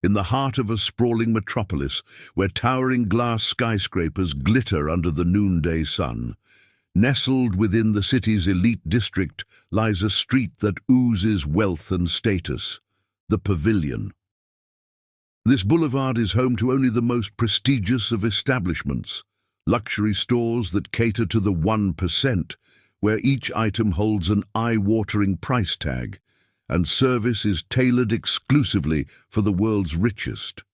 in the heart of a sprawling metropolis where towering glass skyscrapers glitter under the noonday sun. Nestled within the city's elite district lies a street that oozes wealth and status, the Pavilion. This boulevard is home to only the most prestigious of establishments, luxury stores that cater to the 1%, where each item holds an eye-watering price tag, and service is tailored exclusively for the world's richest.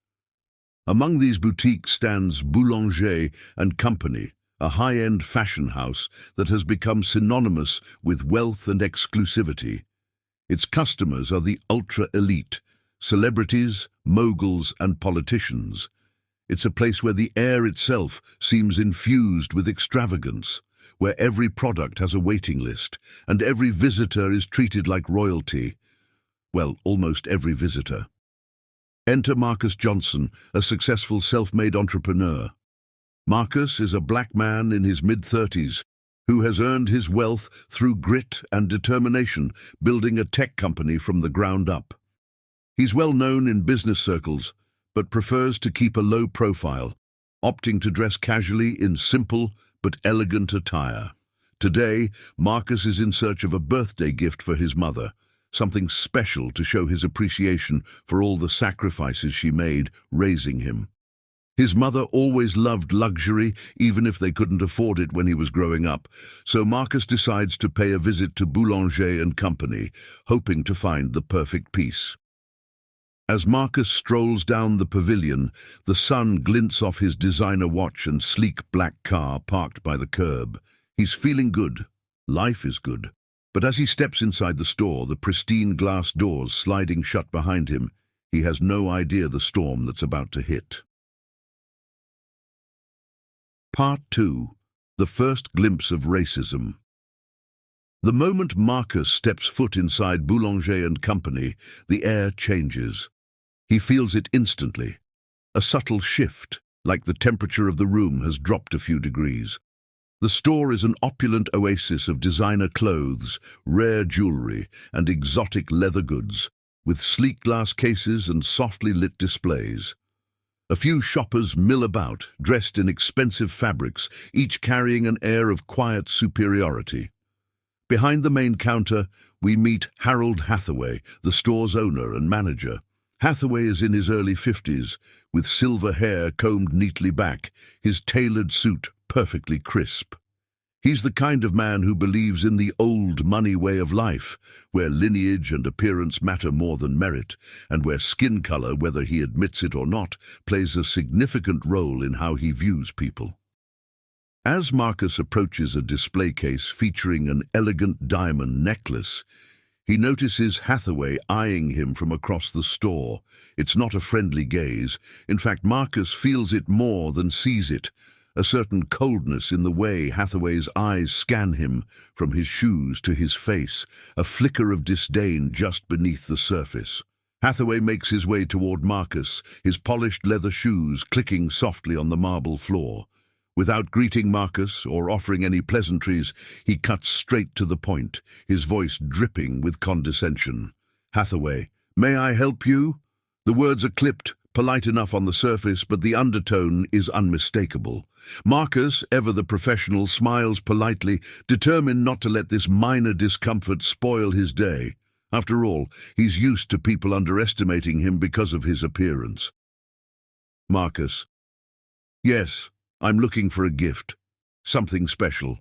Among these boutiques stands Boulanger and Company, a high-end fashion house that has become synonymous with wealth and exclusivity. Its customers are the ultra-elite, celebrities, moguls, and politicians. It's a place where the air itself seems infused with extravagance, where every product has a waiting list, and every visitor is treated like royalty. Well, almost every visitor. Enter Marcus Johnson, a successful self-made entrepreneur. Marcus is a black man in his mid-30s who has earned his wealth through grit and determination, building a tech company from the ground up. He's well known in business circles, but prefers to keep a low profile, opting to dress casually in simple but elegant attire. Today, Marcus is in search of a birthday gift for his mother, something special to show his appreciation for all the sacrifices she made raising him. His mother always loved luxury, even if they couldn't afford it when he was growing up, so Marcus decides to pay a visit to Boulanger and Company, hoping to find the perfect piece. As Marcus strolls down the pavilion, the sun glints off his designer watch and sleek black car parked by the curb. He's feeling good. Life is good. But as he steps inside the store, the pristine glass doors sliding shut behind him, he has no idea the storm that's about to hit. Part 2. The first glimpse of racism. The moment Marcus steps foot inside Boulanger and Company, the air changes. He feels it instantly. A subtle shift, like the temperature of the room has dropped a few degrees. The store is an opulent oasis of designer clothes, rare jewelry, and exotic leather goods, with sleek glass cases and softly lit displays. A few shoppers mill about, dressed in expensive fabrics, each carrying an air of quiet superiority. Behind the main counter, we meet Harold Hathaway, the store's owner and manager. Hathaway is in his early 50s, with silver hair combed neatly back, his tailored suit perfectly crisp. He's the kind of man who believes in the old money way of life, where lineage and appearance matter more than merit, and where skin color, whether he admits it or not, plays a significant role in how he views people. As Marcus approaches a display case featuring an elegant diamond necklace, he notices Hathaway eyeing him from across the store. It's not a friendly gaze. In fact, Marcus feels it more than sees it. A certain coldness in the way Hathaway's eyes scan him, from his shoes to his face, a flicker of disdain just beneath the surface. Hathaway makes his way toward Marcus, his polished leather shoes clicking softly on the marble floor. Without greeting Marcus or offering any pleasantries, he cuts straight to the point, his voice dripping with condescension. "Hathaway, may I help you?" The words are clipped, polite enough on the surface, but the undertone is unmistakable. Marcus, ever the professional, smiles politely, determined not to let this minor discomfort spoil his day. After all, he's used to people underestimating him because of his appearance. Marcus: "Yes, I'm looking for a gift. Something special."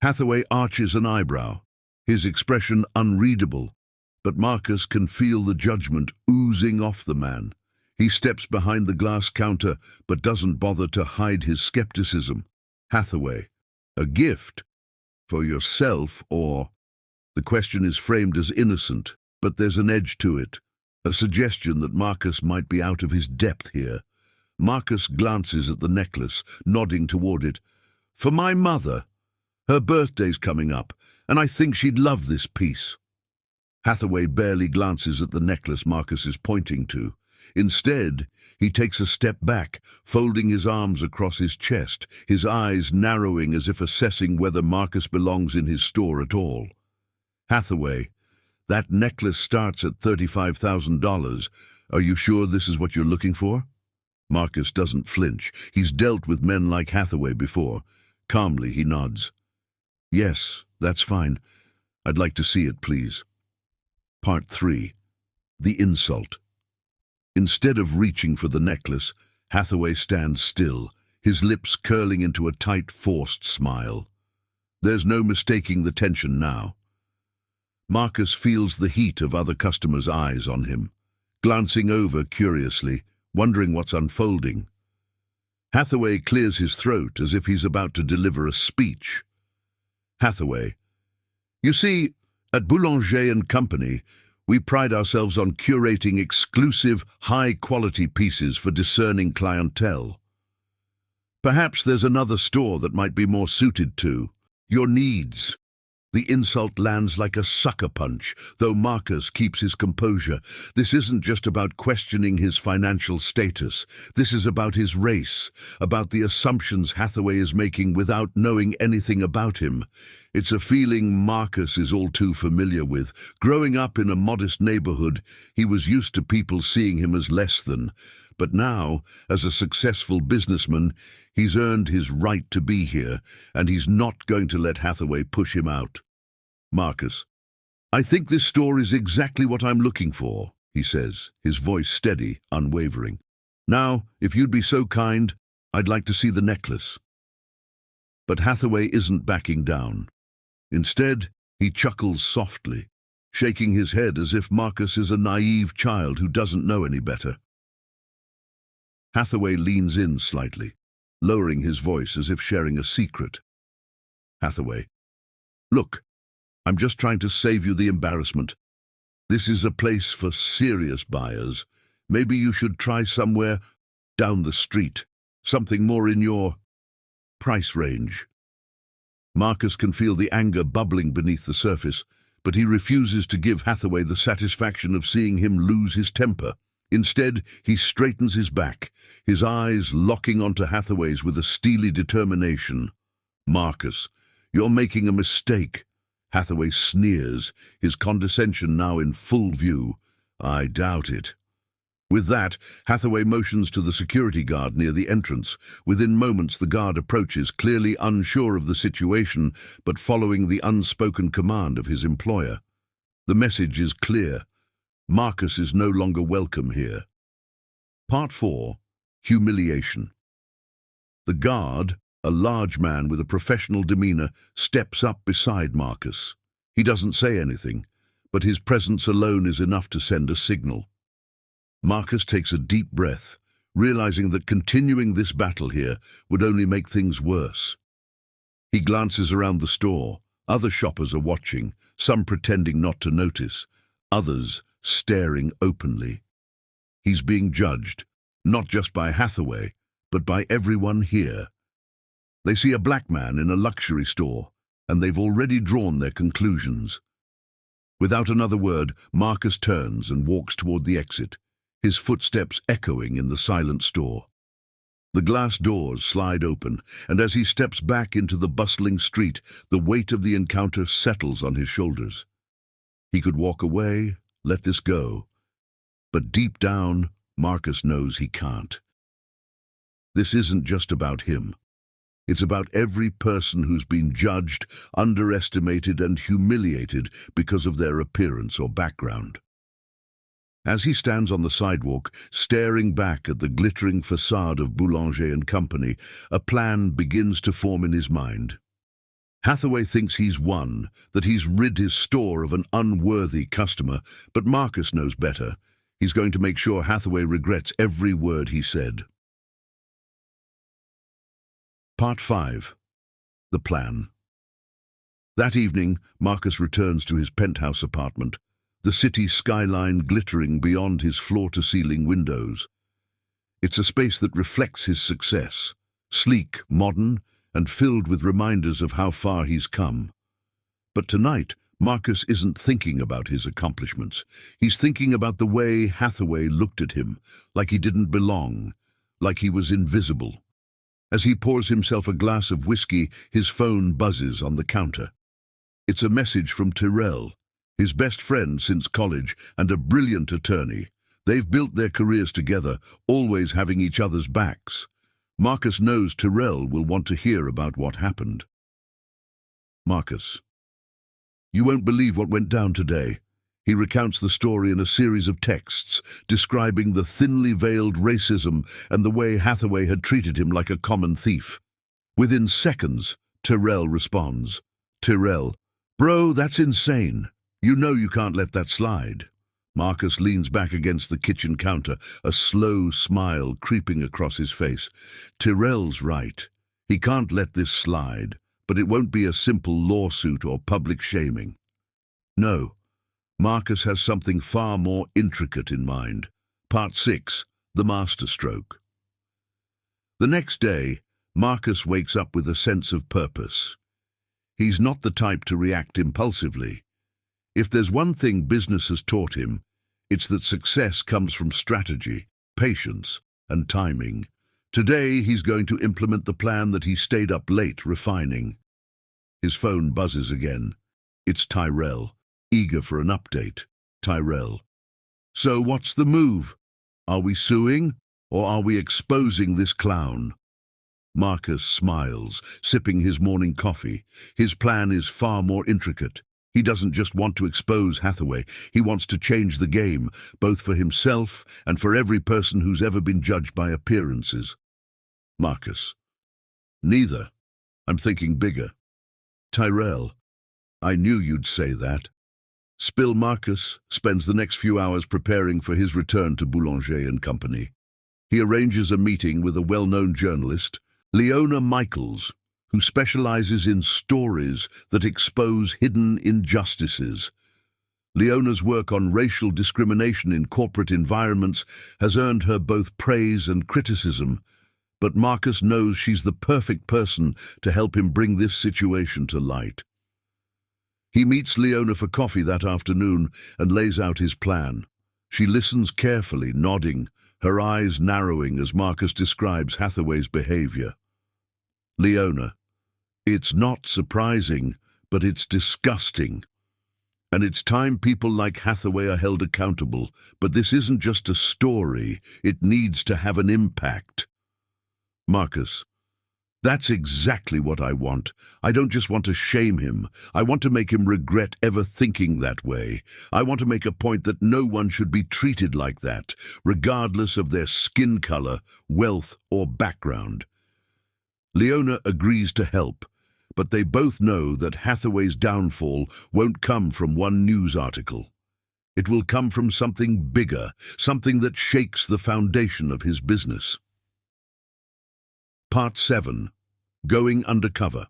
Hathaway arches an eyebrow, his expression unreadable, but Marcus can feel the judgment oozing off the man. He steps behind the glass counter, but doesn't bother to hide his skepticism. "Hathaway, a gift? For yourself, or—" The question is framed as innocent, but there's an edge to it, a suggestion that Marcus might be out of his depth here. Marcus glances at the necklace, nodding toward it. "For my mother. Her birthday's coming up, and I think she'd love this piece." Hathaway barely glances at the necklace Marcus is pointing to. Instead, he takes a step back, folding his arms across his chest, his eyes narrowing as if assessing whether Marcus belongs in his store at all. "Hathaway, that necklace starts at $35,000. Are you sure this is what you're looking for? Marcus doesn't flinch. He's dealt with men like Hathaway before. Calmly, he nods. Yes, that's fine. I'd like to see it, please. Part 3. The insult. Instead of reaching for the necklace, Hathaway stands still, his lips curling into a tight, forced smile. There's no mistaking the tension now. Marcus feels the heat of other customers' eyes on him, glancing over curiously, wondering what's unfolding. Hathaway clears his throat as if he's about to deliver a speech. Hathaway: You see, at Boulanger and Company, we pride ourselves on curating exclusive, high-quality pieces for discerning clientele. Perhaps there's another store that might be more suited to your needs. The insult lands like a sucker punch, though Marcus keeps his composure. This isn't just about questioning his financial status. This is about his race, about the assumptions Hathaway is making without knowing anything about him. It's a feeling Marcus is all too familiar with. Growing up in a modest neighborhood, he was used to people seeing him as less than. But now, as a successful businessman, he's earned his right to be here, and he's not going to let Hathaway push him out. Marcus: I think this store is exactly what I'm looking for, he says, his voice steady, unwavering. Now, if you'd be so kind, I'd like to see the necklace. But Hathaway isn't backing down. Instead, he chuckles softly, shaking his head as if Marcus is a naive child who doesn't know any better. Hathaway leans in slightly, lowering his voice as if sharing a secret. Hathaway: Look, I'm just trying to save you the embarrassment. This is a place for serious buyers. Maybe you should try somewhere down the street, something more in your price range. Marcus can feel the anger bubbling beneath the surface, but he refuses to give Hathaway the satisfaction of seeing him lose his temper. Instead, he straightens his back, his eyes locking onto Hathaway's with a steely determination. Marcus: You're making a mistake. Hathaway sneers, his condescension now in full view. I doubt it. With that, Hathaway motions to the security guard near the entrance. Within moments, the guard approaches, clearly unsure of the situation, but following the unspoken command of his employer. The message is clear. Marcus is no longer welcome here. Part 4. Humiliation. The guard, a large man with a professional demeanor, steps up beside Marcus. He doesn't say anything, but his presence alone is enough to send a signal. Marcus takes a deep breath, realizing that continuing this battle here would only make things worse. He glances around the store. Other shoppers are watching, some pretending not to notice, others staring openly. He's being judged, not just by Hathaway, but by everyone here. They see a black man in a luxury store, and they've already drawn their conclusions. Without another word, Marcus turns and walks toward the exit, his footsteps echoing in the silent store. The glass doors slide open, and as he steps back into the bustling street, the weight of the encounter settles on his shoulders. He could walk away, let this go, but deep down, Marcus knows he can't. This isn't just about him. It's about every person who's been judged, underestimated, and humiliated because of their appearance or background. As he stands on the sidewalk, staring back at the glittering facade of Boulanger and Company, a plan begins to form in his mind. Hathaway thinks he's won, that he's rid his store of an unworthy customer, but Marcus knows better. He's going to make sure Hathaway regrets every word he said. Part 5. The Plan. That evening, Marcus returns to his penthouse apartment, the city skyline glittering beyond his floor-to-ceiling windows. It's a space that reflects his success, sleek, modern, and filled with reminders of how far he's come. But tonight, Marcus isn't thinking about his accomplishments. He's thinking about the way Hathaway looked at him, like he didn't belong, like he was invisible. As he pours himself a glass of whiskey, his phone buzzes on the counter. It's a message from Tyrell, his best friend since college and a brilliant attorney. They've built their careers together, always having each other's backs. Marcus knows Tyrell will want to hear about what happened. Marcus. You won't believe what went down today. He recounts the story in a series of texts, describing the thinly veiled racism and the way Hathaway had treated him like a common thief. Within seconds, Tyrell responds. Tyrell. Bro, that's insane. You know you can't let that slide. Marcus leans back against the kitchen counter, a slow smile creeping across his face. Tyrell's right. He can't let this slide, but it won't be a simple lawsuit or public shaming. No. Marcus has something far more intricate in mind. Part 6, the masterstroke. The next day, Marcus wakes up with a sense of purpose. He's not the type to react impulsively. If there's one thing business has taught him, it's that success comes from strategy, patience, and timing. Today, he's going to implement the plan that he stayed up late refining. His phone buzzes again. It's Tyrell. Eager for an update. Tyrell. So what's the move? Are we suing, or are we exposing this clown? Marcus smiles, sipping his morning coffee. His plan is far more intricate. He doesn't just want to expose Hathaway. He wants to change the game, both for himself and for every person who's ever been judged by appearances. Marcus. Neither. I'm thinking bigger. Tyrell. I knew you'd say that. Spill Marcus spends the next few hours preparing for his return to Boulanger and Company. He arranges a meeting with a well-known journalist, Leona Michaels, who specializes in stories that expose hidden injustices. Leona's work on racial discrimination in corporate environments has earned her both praise and criticism, but Marcus knows she's the perfect person to help him bring this situation to light. He meets Leona for coffee that afternoon and lays out his plan. She listens carefully, nodding, her eyes narrowing as Marcus describes Hathaway's behavior. Leona. It's not surprising, but it's disgusting. And it's time people like Hathaway are held accountable. But this isn't just a story. It needs to have an impact. Marcus. That's exactly what I want. I don't just want to shame him. I want to make him regret ever thinking that way. I want to make a point that no one should be treated like that, regardless of their skin color, wealth, or background. Leona agrees to help, but they both know that Hathaway's downfall won't come from one news article. It will come from something bigger, something that shakes the foundation of his business. Part 7. Going Undercover.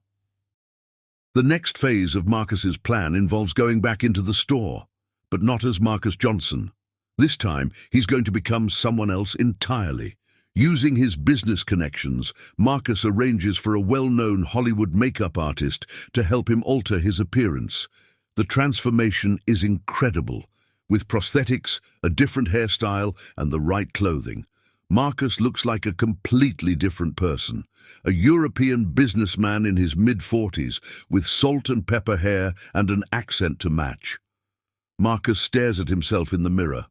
The next phase of Marcus's plan involves going back into the store, but not as Marcus Johnson. This time, he's going to become someone else entirely. Using his business connections, Marcus arranges for a well-known Hollywood makeup artist to help him alter his appearance. The transformation is incredible. With prosthetics, a different hairstyle, and the right clothing, Marcus looks like a completely different person. A European businessman in his mid-40s, with salt and pepper hair and an accent to match. Marcus stares at himself in the mirror,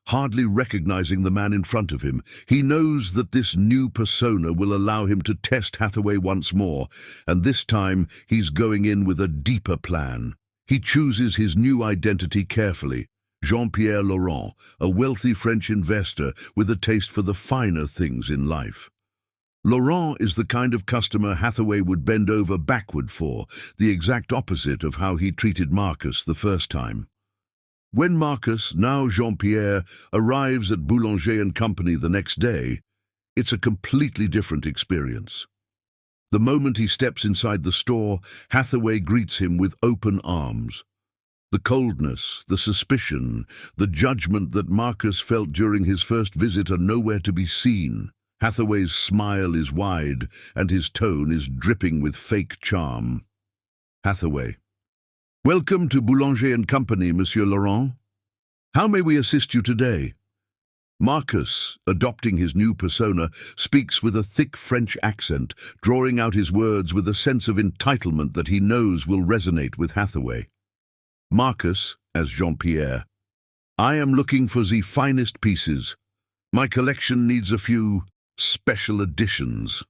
hardly recognizing the man in front of him. He knows that this new persona will allow him to test Hathaway once more, and this time he's going in with a deeper plan. He chooses his new identity carefully. Jean-Pierre Laurent, a wealthy French investor with a taste for the finer things in life. Laurent is the kind of customer Hathaway would bend over backward for, the exact opposite of how he treated Marcus the first time. When Marcus, now Jean-Pierre, arrives at Boulanger and Company the next day, it's a completely different experience. The moment he steps inside the store, Hathaway greets him with open arms. The coldness, the suspicion, the judgment that Marcus felt during his first visit are nowhere to be seen. Hathaway's smile is wide, and his tone is dripping with fake charm. Hathaway. Welcome to Boulanger and Company, Monsieur Laurent. How may we assist you today? Marcus, adopting his new persona, speaks with a thick French accent, drawing out his words with a sense of entitlement that he knows will resonate with Hathaway. Marcus, as Jean-Pierre. I am looking for the finest pieces. My collection needs a few special editions.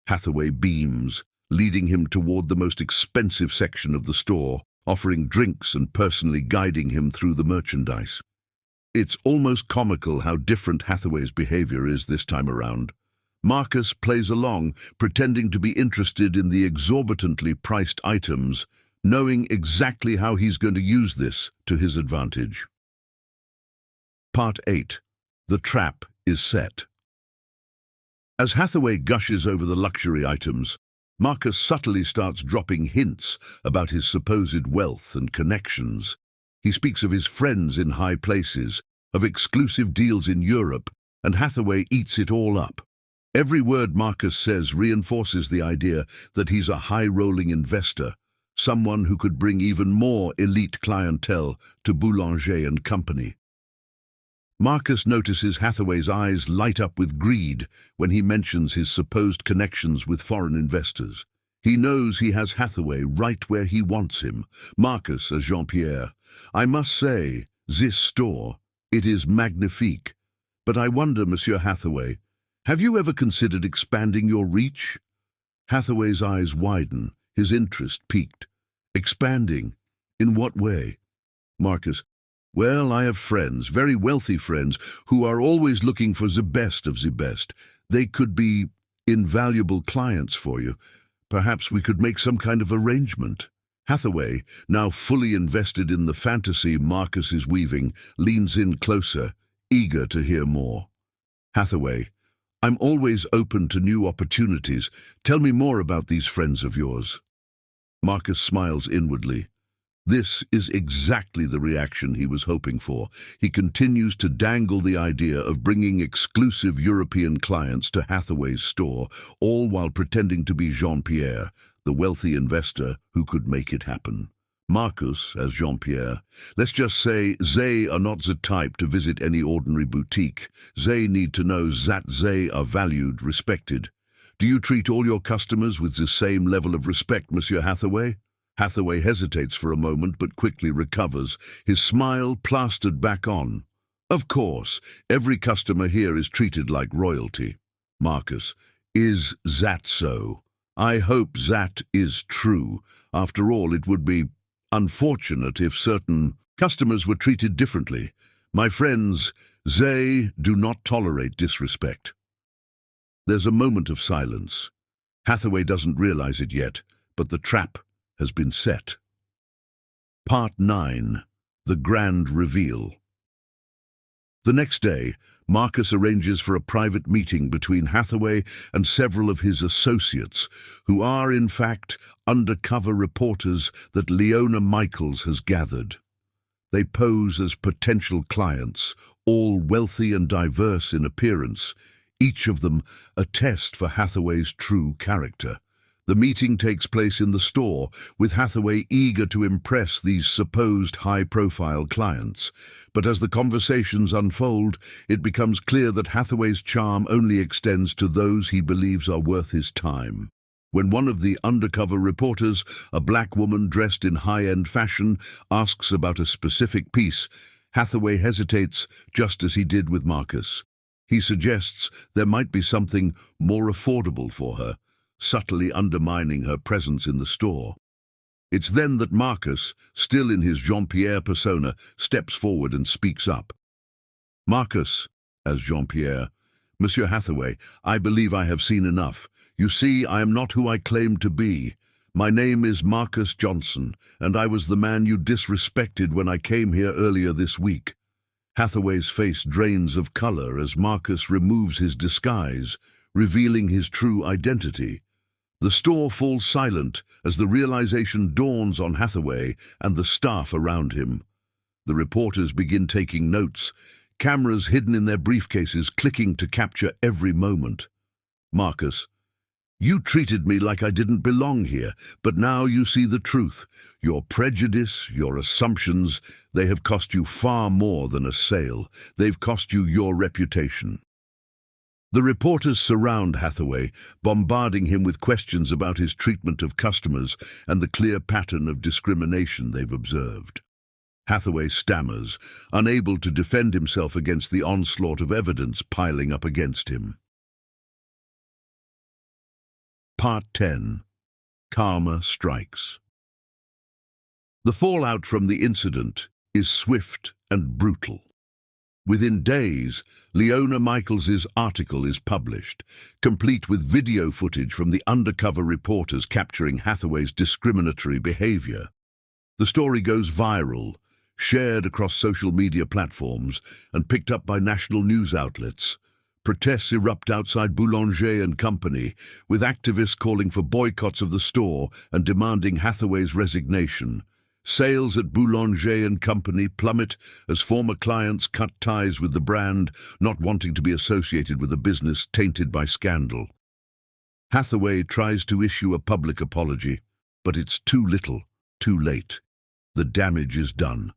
Hathaway beams, leading him toward the most expensive section of the store, offering drinks and personally guiding him through the merchandise. It's almost comical how different Hathaway's behavior is this time around. Marcus plays along, pretending to be interested in the exorbitantly priced items, knowing exactly how he's going to use this to his advantage. Part 8. The trap is set. As Hathaway gushes over the luxury items, Marcus subtly starts dropping hints about his supposed wealth and connections. He speaks of his friends in high places, of exclusive deals in Europe, and Hathaway eats it all up. Every word Marcus says reinforces the idea that he's a high-rolling investor, someone who could bring even more elite clientele to Boulanger and Company. Marcus notices Hathaway's eyes light up with greed when he mentions his supposed connections with foreign investors. He knows he has Hathaway right where he wants him. Marcus, as Jean-Pierre, I must say, this store, it is magnifique. But I wonder, Monsieur Hathaway, have you ever considered expanding your reach? Hathaway's eyes widen, his interest piqued. Expanding? In what way? Marcus, well, I have friends, very wealthy friends, who are always looking for the best of the best. They could be invaluable clients for you. Perhaps we could make some kind of arrangement. Hathaway, now fully invested in the fantasy Marcus is weaving, leans in closer, eager to hear more. Hathaway, I'm always open to new opportunities. Tell me more about these friends of yours. Marcus smiles inwardly. This is exactly the reaction he was hoping for. He continues to dangle the idea of bringing exclusive European clients to Hathaway's store, all while pretending to be Jean-Pierre, the wealthy investor who could make it happen. Marcus, as Jean-Pierre, let's just say they are not the type to visit any ordinary boutique. They need to know that they are valued, respected. Do you treat all your customers with the same level of respect, Monsieur Hathaway? Hathaway hesitates for a moment but quickly recovers, his smile plastered back on. Of course, every customer here is treated like royalty. Marcus, is that so? I hope that is true. After all, it would be unfortunate if certain customers were treated differently. My friends, they do not tolerate disrespect. There's a moment of silence. Hathaway doesn't realize it yet, but the trap has been set. Part 9. The Grand Reveal. The next day, Marcus arranges for a private meeting between Hathaway and several of his associates, who are, in fact, undercover reporters that Leona Michaels has gathered. They pose as potential clients, all wealthy and diverse in appearance, each of them a test for Hathaway's true character. The meeting takes place in the store, with Hathaway eager to impress these supposed high-profile clients. But as the conversations unfold, it becomes clear that Hathaway's charm only extends to those he believes are worth his time. When one of the undercover reporters, a black woman dressed in high-end fashion, asks about a specific piece, Hathaway hesitates, just as he did with Marcus. He suggests there might be something more affordable for her, subtly undermining her presence in the store. It's then that Marcus, still in his Jean-Pierre persona, steps forward and speaks up. Marcus, as Jean-Pierre, Monsieur Hathaway, I believe I have seen enough. You see, I am not who I claim to be. My name is Marcus Johnson, and I was the man you disrespected when I came here earlier this week. Hathaway's face drains of color as Marcus removes his disguise, revealing his true identity. The store falls silent as the realization dawns on Hathaway and the staff around him. The reporters begin taking notes, cameras hidden in their briefcases clicking to capture every moment. Marcus, you treated me like I didn't belong here, but now you see the truth. Your prejudice, your assumptions, they have cost you far more than a sale. They've cost you your reputation. The reporters surround Hathaway, bombarding him with questions about his treatment of customers and the clear pattern of discrimination they've observed. Hathaway stammers, unable to defend himself against the onslaught of evidence piling up against him. Part 10. Karma strikes. The fallout from the incident is swift and brutal. Within days, Leona Michaels's article is published, complete with video footage from the undercover reporters capturing Hathaway's discriminatory behavior. The story goes viral, shared across social media platforms, and picked up by national news outlets. Protests erupt outside Boulanger and Company, with activists calling for boycotts of the store and demanding Hathaway's resignation. Sales at Boulanger and Company plummet as former clients cut ties with the brand, not wanting to be associated with a business tainted by scandal. Hathaway tries to issue a public apology, but it's too little, too late. The damage is done.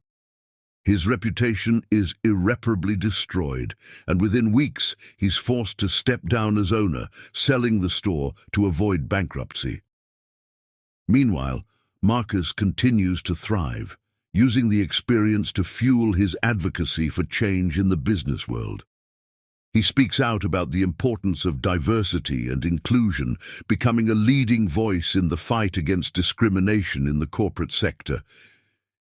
His reputation is irreparably destroyed, and within weeks he's forced to step down as owner, selling the store to avoid bankruptcy. Meanwhile, Marcus continues to thrive, using the experience to fuel his advocacy for change in the business world. He speaks out about the importance of diversity and inclusion, becoming a leading voice in the fight against discrimination in the corporate sector.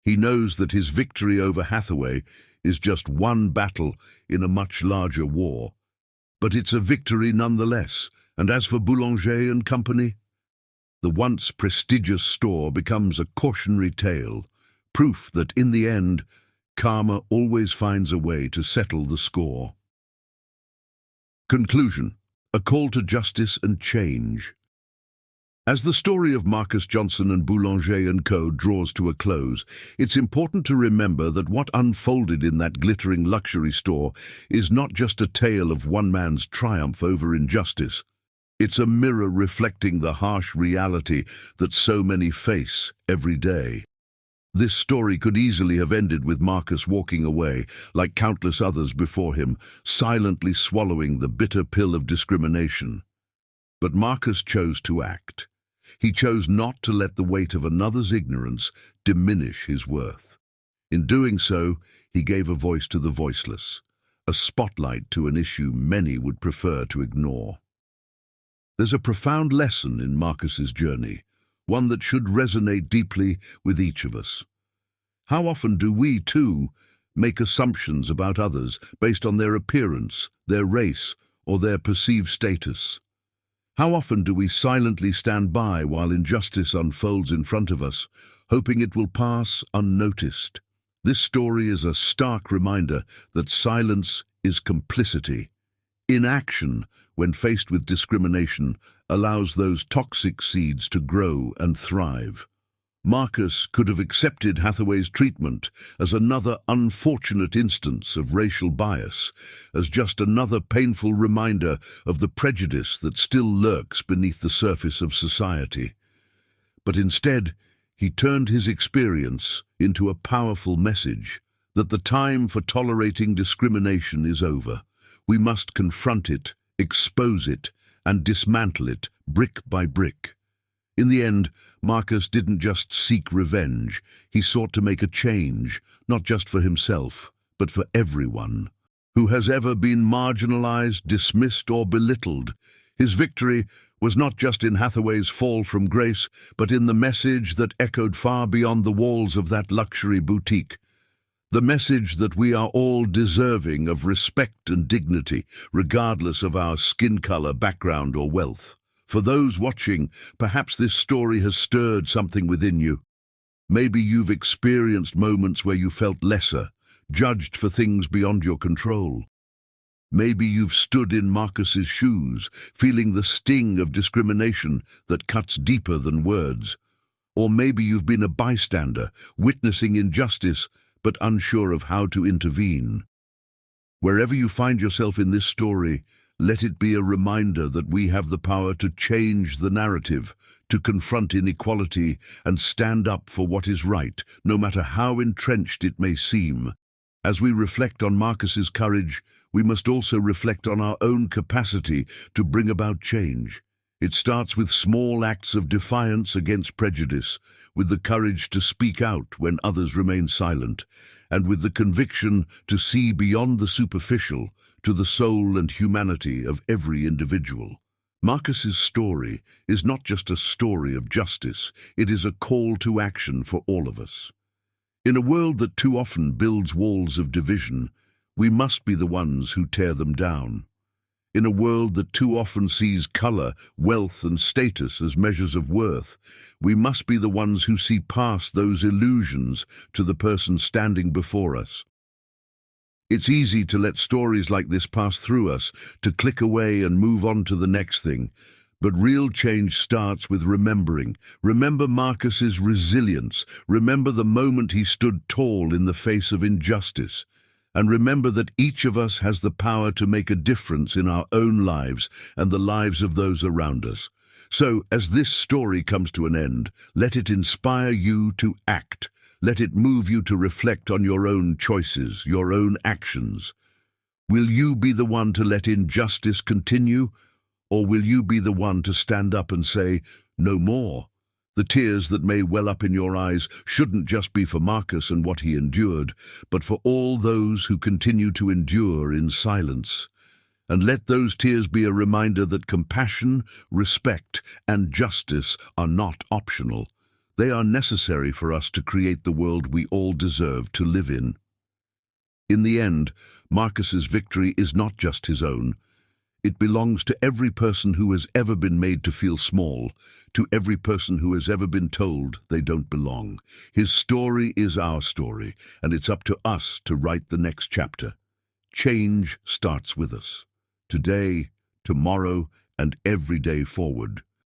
He knows that his victory over Hathaway is just one battle in a much larger war. But it's a victory nonetheless, and as for Boulanger and Company, the once prestigious store becomes a cautionary tale, proof that in the end, karma always finds a way to settle the score. Conclusion: a call to justice and change. As the story of Marcus Johnson and Boulanger & Co. draws to a close, it's important to remember that what unfolded in that glittering luxury store is not just a tale of one man's triumph over injustice. It's a mirror reflecting the harsh reality that so many face every day. This story could easily have ended with Marcus walking away, like countless others before him, silently swallowing the bitter pill of discrimination. But Marcus chose to act. He chose not to let the weight of another's ignorance diminish his worth. In doing so, he gave a voice to the voiceless, a spotlight to an issue many would prefer to ignore. There's a profound lesson in Marcus's journey, one that should resonate deeply with each of us. How often do we, too, make assumptions about others based on their appearance, their race, or their perceived status? How often do we silently stand by while injustice unfolds in front of us, hoping it will pass unnoticed? This story is a stark reminder that silence is complicity. Inaction, when faced with discrimination, allows those toxic seeds to grow and thrive. Marcus could have accepted Hathaway's treatment as another unfortunate instance of racial bias, as just another painful reminder of the prejudice that still lurks beneath the surface of society. But instead, he turned his experience into a powerful message that the time for tolerating discrimination is over. We must confront it, expose it, and dismantle it brick by brick. In the end, Marcus didn't just seek revenge. He sought to make a change, not just for himself, but for everyone who has ever been marginalized, dismissed, or belittled. His victory was not just in Hathaway's fall from grace, but in the message that echoed far beyond the walls of that luxury boutique. The message that we are all deserving of respect and dignity, regardless of our skin color, background, or wealth. For those watching, perhaps this story has stirred something within you. Maybe you've experienced moments where you felt lesser, judged for things beyond your control. Maybe you've stood in Marcus's shoes, feeling the sting of discrimination that cuts deeper than words. Or maybe you've been a bystander, witnessing injustice, but unsure of how to intervene. Wherever you find yourself in this story, let it be a reminder that we have the power to change the narrative, to confront inequality, and stand up for what is right, no matter how entrenched it may seem. As we reflect on Marcus's courage, we must also reflect on our own capacity to bring about change. It starts with small acts of defiance against prejudice, with the courage to speak out when others remain silent, and with the conviction to see beyond the superficial to the soul and humanity of every individual. Marcus's story is not just a story of justice, it is a call to action for all of us. In a world that too often builds walls of division, we must be the ones who tear them down. In a world that too often sees color, wealth, and status as measures of worth, we must be the ones who see past those illusions to the person standing before us. It's easy to let stories like this pass through us, to click away and move on to the next thing. But real change starts with remembering. Remember Marcus's resilience. Remember the moment he stood tall in the face of injustice. And remember that each of us has the power to make a difference in our own lives and the lives of those around us. So, as this story comes to an end, let it inspire you to act. Let it move you to reflect on your own choices, your own actions. Will you be the one to let injustice continue, or will you be the one to stand up and say, "No more"? The tears that may well up in your eyes shouldn't just be for Marcus and what he endured, but for all those who continue to endure in silence. And let those tears be a reminder that compassion, respect, and justice are not optional. They are necessary for us to create the world we all deserve to live in. In the end, Marcus's victory is not just his own. It belongs to every person who has ever been made to feel small, to every person who has ever been told they don't belong. His story is our story, and it's up to us to write the next chapter. Change starts with us. Today, tomorrow, and every day forward.